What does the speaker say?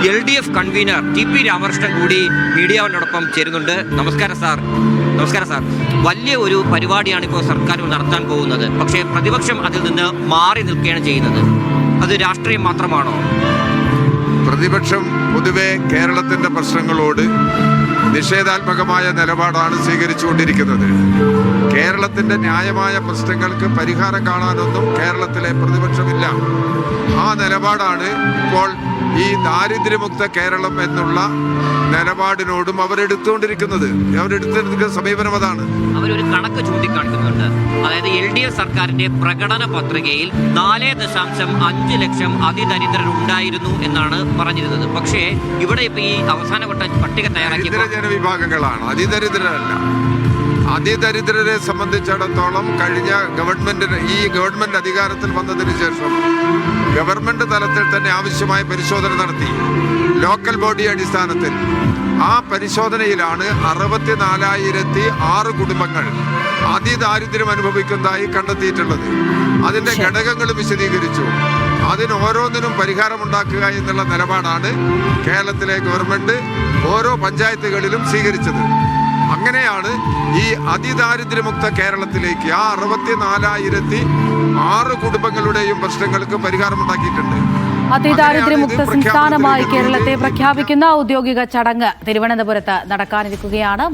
LDF convener TP Ramakrishnan കൂടി media വണ്ണോടൊപ്പം ചേരുന്നുണ്ട്. നമസ്കാരം സാർ. വലിയ ഒരു പരിപാടിയാണ് ഇപ്പോൾ സർക്കാർ നടത്താൻ പോകുന്നത്. പക്ഷേ പ്രതിപക്ഷം അതിൽ നിന്ന് മാറി നിൽക്കുകയാണ് ചെയ്യുന്നത്. അത് രാഷ്ട്രീയം മാത്രമാണോ? പ്രതിപക്ഷം പൊതുവെ കേരളത്തിന്റെ പ്രശ്നങ്ങളോട് നിഷേധാത്മകമായ നിലപാടാണ് സ്വീകരിച്ചുകൊണ്ടിരിക്കുന്നത്. കേരളത്തിന്റെ ന്യായമായ പ്രശ്നങ്ങൾക്ക് പരിഹാരം കാണാനൊന്നും കേരളത്തിലെ പ്രതിപക്ഷമില്ല. ആ നിലപാടാണ് ഇപ്പോൾ ഈ ദാരിദ്ര്യമുക്ത കേരളം എന്നുള്ള നിലപാടിനോടും അവരെടുത്തിരിക്കുന്ന സമീപനം അതാണ്. അവരൊരു കണക്ക് ചൂണ്ടിക്കാണിക്കുന്നുണ്ട്. അതായത് LDF സർക്കാരിന്റെ പ്രകടന പത്രികയിൽ 4.5 ലക്ഷം അതിദരിദ്രരുണ്ടായിരുന്നു എന്നാണ് പറഞ്ഞിരുന്നത്. പക്ഷേ ഇവിടെ ഇപ്പൊ ഈ അവസാനഘട്ട പട്ടിക തയ്യാറാക്കിയ ജനവിഭാഗങ്ങളാണ്, അതിദരിദ്രരല്ല. അതിദരിദ്രരെ സംബന്ധിച്ചിടത്തോളം കഴിഞ്ഞ ഗവൺമെന്റ് അധികാരത്തിൽ വന്നതിന് ശേഷം ഗവൺമെന്റ് തലത്തിൽ തന്നെ ആവശ്യമായ പരിശോധന നടത്തി. ലോക്കൽ ബോഡി അടിസ്ഥാനത്തിൽ ആ പരിശോധനയിലാണ് 64,006 കുടുംബങ്ങൾ അതിദാരിദ്ര്യം അനുഭവിക്കുന്നതായി കണ്ടെത്തിയിട്ടുള്ളത്. അതിന്റെ ഘടകങ്ങൾ വിശദീകരിച്ചു. അതിന് ഓരോന്നിനും പരിഹാരമുണ്ടാക്കുക എന്നുള്ള നിലപാടാണ് കേരളത്തിലെ ഗവൺമെന്റ് ഓരോ പഞ്ചായത്തുകളിലും സ്വീകരിച്ചത്. അങ്ങനെയാണ് ഈ അതിദാരിദ്ര്യമുക്ത കേരളത്തിലേക്ക് ആ 64,006 കുടുംബങ്ങളുടെയും പ്രശ്നങ്ങൾക്ക് പരിഹാരമുണ്ടാക്കിയിട്ടുണ്ട്. അതിദാരിദ്ര്യമുക്ത സംസ്ഥാനമായി കേരളത്തെ പ്രഖ്യാപിക്കുന്ന ഔദ്യോഗിക ചടങ്ങ് തിരുവനന്തപുരത്ത് നടക്കാനിരിക്കുകയാണ്.